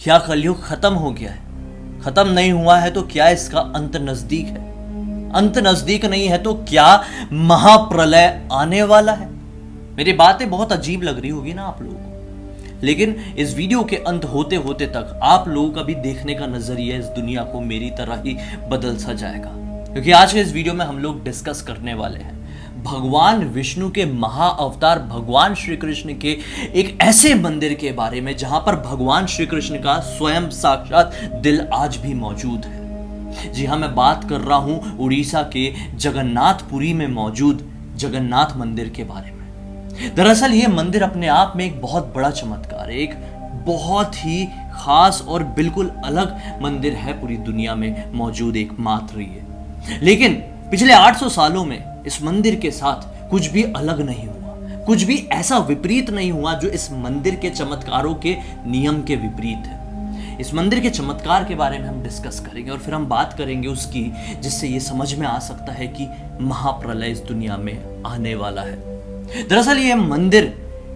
क्या कलयुग खत्म हो गया है? खत्म नहीं हुआ है तो क्या इसका अंत नजदीक है? अंत नजदीक नहीं है तो क्या महाप्रलय आने वाला है? मेरी बातें बहुत अजीब लग रही होगी ना आप लोगों को, लेकिन इस वीडियो के अंत होते होते तक आप लोगों का भी देखने का नजरिया इस दुनिया को मेरी तरह ही बदल सा जाएगा। क्योंकि आज के इस वीडियो में हम लोग डिस्कस करने वाले हैं भगवान विष्णु के महाअवतार भगवान श्री कृष्ण के एक ऐसे मंदिर के बारे में जहां पर भगवान श्री कृष्ण का स्वयं साक्षात दिल आज भी मौजूद है। जी हां, मैं बात कर रहा हूं उड़ीसा के जगन्नाथपुरी में मौजूद जगन्नाथ मंदिर के बारे में। दरअसल ये मंदिर अपने आप में एक बहुत बड़ा चमत्कार है, एक बहुत ही खास और बिल्कुल अलग मंदिर है, पूरी दुनिया में मौजूद एकमात्र ये। लेकिन पिछले 800 सालों में इस मंदिर के साथ कुछ भी अलग नहीं हुआ, कुछ भी ऐसा विपरीत नहीं हुआ जो इस मंदिर के चमत्कारों के नियम के विपरीत है। इस मंदिर के चमत्कार के बारे में हम डिस्कस करेंगे और फिर हम बात करेंगे उसकी, जिससे ये समझ में आ सकता है कि महाप्रलय इस दुनिया में आने वाला है। दरअसल ये मंदिर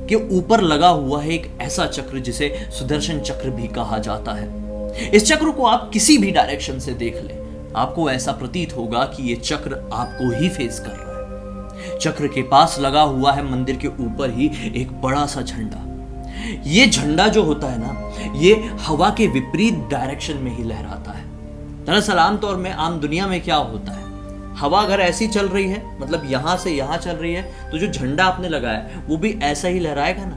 के ऊपर लगा हुआ है एक ऐसा चक्र जिसे सुदर्शन चक्र भी कहा जाता है। इस चक्र को आप किसी भी डायरेक्शन से देख लें, आपको ऐसा प्रतीत होगा कि ये चक्र आपको ही फेस कर रहा है। चक्र के पास लगा हुआ है मंदिर के ऊपर ही एक बड़ा सा झंडा। ये झंडा जो होता है ना, ये हवा के विपरीत डायरेक्शन में ही लहराता है। दरअसल आमतौर में आम दुनिया में क्या होता है, हवा अगर ऐसी चल रही है, मतलब यहां से यहां चल रही है, तो जो झंडा आपने लगाया वो भी ऐसा ही लहराएगा ना।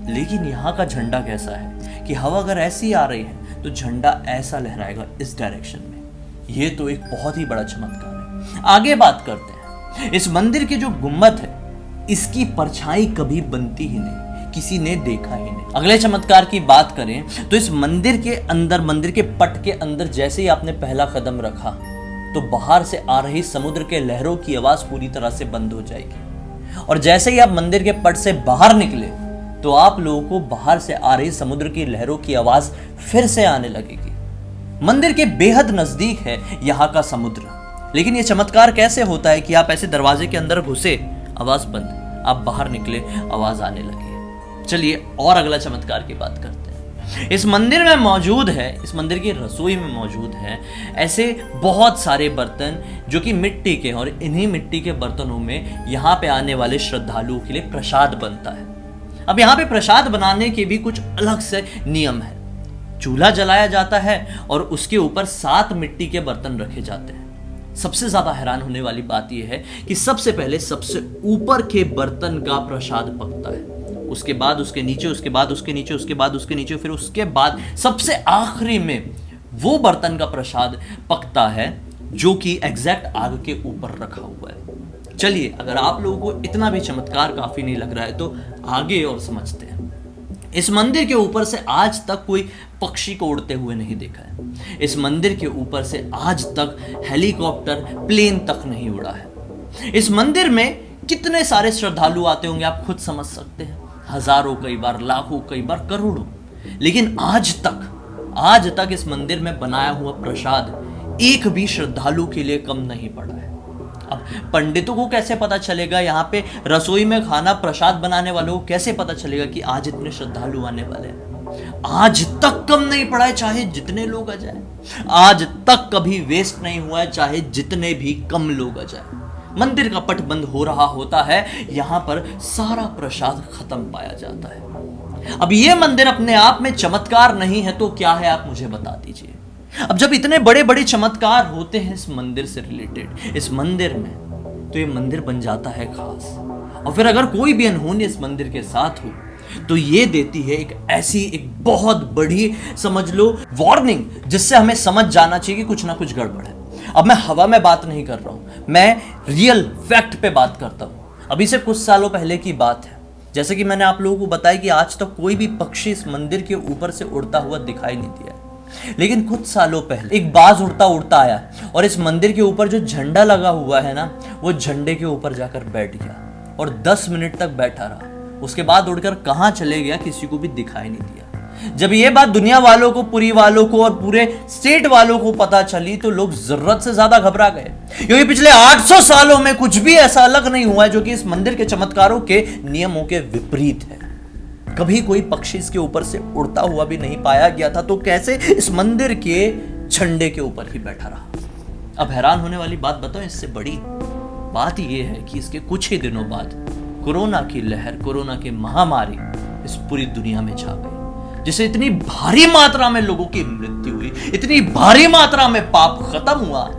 लेकिन यहाँ का झंडा कैसा है कि हवा अगर ऐसी आ रही है तो झंडा ऐसा लहराएगा इस डायरेक्शन में। ये तो एक बहुत ही बड़ा चमत्कार है। आगे बात करते हैं। इस मंदिर के जो गुम्बद है, इसकी परछाई कभी बनती ही नहीं, किसी ने देखा ही नहीं। अगले चमत्कार की बात करें तो इस मंदिर के अंदर, मंदिर के पट के अंदर जैसे ही आपने पहला कदम रखा तो बाहर से आ रही समुद्र के लहरों की आवाज पूरी तरह से बंद हो जाएगी। और जैसे ही आप मंदिर के पट से बाहर निकले तो आप लोगों को बाहर से आ रही समुद्र की लहरों की आवाज फिर से आने लगेगी। मंदिर के बेहद नजदीक है यहाँ का समुद्र। लेकिन यह चमत्कार कैसे होता है कि आप ऐसे दरवाजे के अंदर घुसे, आवाज बंद, आप बाहर निकले, आवाज आने लगी। चलिए और अगला चमत्कार की बात करते हैं। इस मंदिर में मौजूद है, इस मंदिर की रसोई में मौजूद है ऐसे बहुत सारे बर्तन जो कि मिट्टी के, और इन्हीं मिट्टी के बर्तनों में यहाँ पे आने वाले श्रद्धालुओं के लिए प्रसाद बनता है। अब यहाँ पे प्रसाद बनाने के भी कुछ अलग से नियम है। चूल्हा जलाया जाता है और उसके ऊपर 7 मिट्टी के बर्तन रखे जाते हैं। सबसे ज्यादा हैरान होने वाली बात यह है कि सबसे पहले सबसे ऊपर के बर्तन का प्रसाद पकता है, उसके बाद उसके नीचे, उसके बाद उसके नीचे, उसके बाद उसके नीचे, फिर उसके बाद सबसे आखिरी में वो बर्तन का प्रसाद पकता है जो कि एग्जैक्ट आग के ऊपर रखा हुआ है। चलिए, अगर आप लोगों को इतना भी चमत्कार काफी नहीं लग रहा है तो आगे और समझते हैं। इस मंदिर के ऊपर से आज तक कोई पक्षी को उड़ते हुए नहीं देखा है। इस मंदिर के ऊपर से आज तक हेलीकॉप्टर, प्लेन तक नहीं उड़ा है। इस मंदिर में कितने सारे श्रद्धालु आते होंगे आप खुद समझ सकते हैं। हजारों, कई बार लाखों, कई बार करोड़ों। लेकिन आज तक इस मंदिर में बनाया हुआ प्रसाद एक भी श्रद्धालु के लिए कम नहीं पड़ा है। अब पंडितों को कैसे पता चलेगा, यहाँ पे रसोई में खाना प्रसाद बनाने वालों को कैसे पता चलेगा कि आज इतने श्रद्धालु आने वाले हैं? आज तक कम नहीं पड़ा है, चाहे जितने लोग आ जाए। आज तक कभी वेस्ट नहीं हुआ है, चाहे जितने भी कम लोग आ जाए। मंदिर का पट बंद हो रहा होता है, यहां पर सारा प्रसाद खत्म पाया जाता है। अब यह मंदिर अपने आप में चमत्कार नहीं है तो क्या है, आप मुझे बता दीजिए। अब जब इतने बड़े बड़े चमत्कार होते हैं इस मंदिर से रिलेटेड, इस मंदिर में, तो ये मंदिर बन जाता है खास। और फिर अगर कोई भी अनहोनी इस मंदिर के साथ हो तो ये देती है एक बहुत बड़ी, समझ लो, वार्निंग, जिससे हमें समझ जाना चाहिए कि कुछ ना कुछ गड़बड़ है। अब मैं हवा में बात नहीं कर रहा हूं, मैं रियल फैक्ट पे बात करता हूं। अभी से कुछ सालों पहले की बात है। जैसे कि मैंने आप लोगों को बताया कि आज तक कोई भी पक्षी इस मंदिर के ऊपर से उड़ता हुआ दिखाई नहीं दिया। लेकिन कुछ सालों पहले एक बाज उड़ता उड़ता आया और इस मंदिर के ऊपर जो झंडा लगा हुआ है ना, वो झंडे के ऊपर जाकर बैठ गया और 10 मिनट तक बैठा रहा। उसके बाद उड़कर कहां चले गया किसी को भी दिखाई नहीं दिया। जब ये बात दुनिया वालों को, पुरी वालों को और पूरे स्टेट वालों को पता चली तो लोग जरूरत से ज्यादा घबरा गए, क्योंकि पिछले 800 सालों में कुछ भी ऐसा अलग नहीं हुआ है जो कि इस मंदिर के चमत्कारों के नियमों के विपरीत है। कभी कोई पक्षी इसके ऊपर से उड़ता हुआ भी नहीं पाया गया था, तो कैसे इस मंदिर के झंडे के ऊपर ही बैठा रहा। अब हैरान होने वाली बात बताओ, इससे बड़ी बात यह है कि इसके कुछ ही दिनों बाद कोरोना की लहर, कोरोना की महामारी इस पूरी दुनिया में छा गई, जिससे इतनी भारी मात्रा में लोगों की मृत्यु हुई, इतनी भारी मात्रा में पाप खत्म हुआ,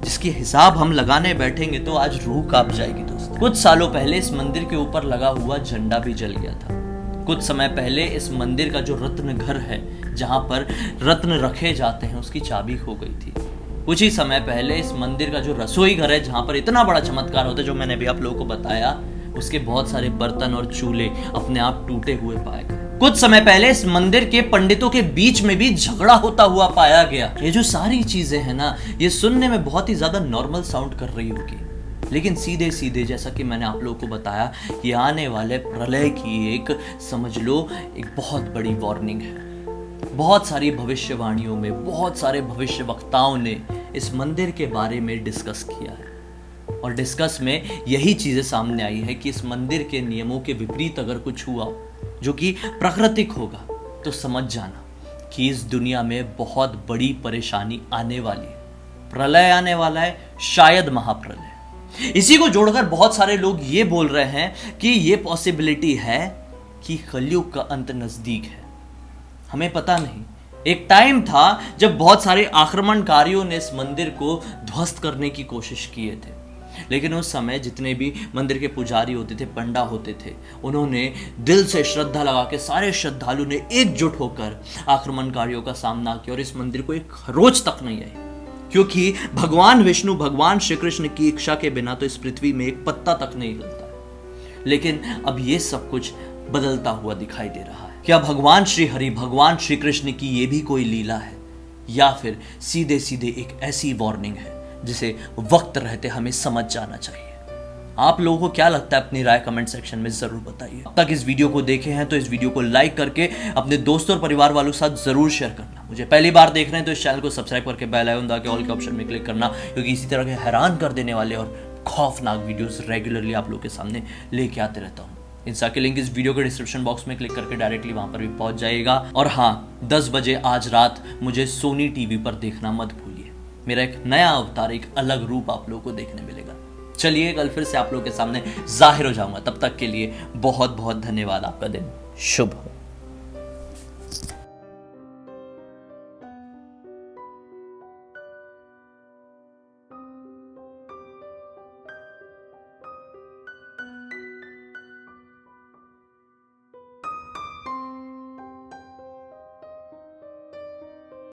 जिसकी हिसाब हम लगाने बैठेंगे तो आज रूह कांप जाएगी दोस्तों। कुछ सालों पहले इस मंदिर के ऊपर लगा हुआ झंडा भी जल गया था। कुछ समय पहले इस मंदिर का जो रत्न घर है, जहां पर रत्न रखे जाते हैं, उसकी चाबी खो गई थी। कुछ ही समय पहले इस मंदिर का जो रसोई घर है, जहां पर इतना बड़ा चमत्कार होता है जो मैंने भी आप लोगों को बताया, उसके बहुत सारे बर्तन और चूल्हे अपने आप टूटे हुए पाए गए। कुछ समय पहले इस मंदिर के पंडितों के बीच में भी झगड़ा होता हुआ पाया गया। ये जो सारी चीजें हैं ना, ये सुनने में बहुत ही ज्यादा नॉर्मल साउंड कर रही होगी, लेकिन सीधे सीधे जैसा कि मैंने आप लोगों को बताया, ये आने वाले प्रलय की एक, समझ लो, एक बहुत बड़ी वार्निंग है। बहुत सारी भविष्यवाणियों में बहुत सारे भविष्य वक्ताओं ने इस मंदिर के बारे में डिस्कस किया है, और डिस्कस में यही चीजें सामने आई है कि इस मंदिर के नियमों के विपरीत अगर कुछ हुआ जो कि प्राकृतिक होगा, तो समझ जाना कि इस दुनिया में बहुत बड़ी परेशानी आने वाली है। प्रलय आने वाला है, शायद महाप्रलय। इसी को जोड़कर बहुत सारे लोग ये बोल रहे हैं कि ये पॉसिबिलिटी है कि कलयुग का अंत नजदीक है। हमें पता नहीं, एक टाइम था जब बहुत सारे आक्रमणकारियों ने इस मंदिर को ध्वस्त करने की कोशिश किए थे, लेकिन उस समय जितने भी मंदिर के पुजारी होते थे, पंडा होते थे, उन्होंने दिल से श्रद्धा लगा के, सारे श्रद्धालु ने एकजुट होकर आक्रमणकारियों का सामना किया और इस मंदिर को एक खरोच तक नहीं आई, क्योंकि भगवान विष्णु, भगवान श्री कृष्ण की इच्छा के बिना तो इस पृथ्वी में एक पत्ता तक नहीं हिलता। लेकिन अब ये सब कुछ बदलता हुआ दिखाई दे रहा है। क्या भगवान श्री हरि, भगवान श्री कृष्ण की ये भी कोई लीला है, या फिर सीधे सीधे एक ऐसी वार्निंग है जिसे वक्त रहते हमें समझ जाना चाहिए? आप लोगों को क्या लगता है? अपनी राय कमेंट सेक्शन में जरूर बताइए। अब तक इस वीडियो को देखे हैं तो इस वीडियो को लाइक करके अपने दोस्तों और परिवार वालों के साथ जरूर शेयर करना। मुझे पहली बार देख रहे हैं तो इस चैनल को सब्सक्राइब करके बेल आइकन दबा के ऑल के ऑप्शन में क्लिक करना, क्योंकि इसी तरह के हैरान कर देने वाले और खौफनाक वीडियोस रेगुलरली आप लोगों के सामने लेके आते रहता हूँ। इंस्टा के लिंक इस वीडियो के डिस्क्रिप्शन बॉक्स में क्लिक करके डायरेक्टली वहां पर भी पहुंच जाएगा। और हाँ, 10 बजे आज रात मुझे सोनी टीवी पर देखना मत भूलिए। मेरा एक नया अवतार, एक अलग रूप आप लोगों को देखने मिलेगा। चलिए, कल फिर से आप लोगों के सामने जाहिर हो जाऊंगा। तब तक के लिए बहुत बहुत धन्यवाद। आपका दिन शुभ हो।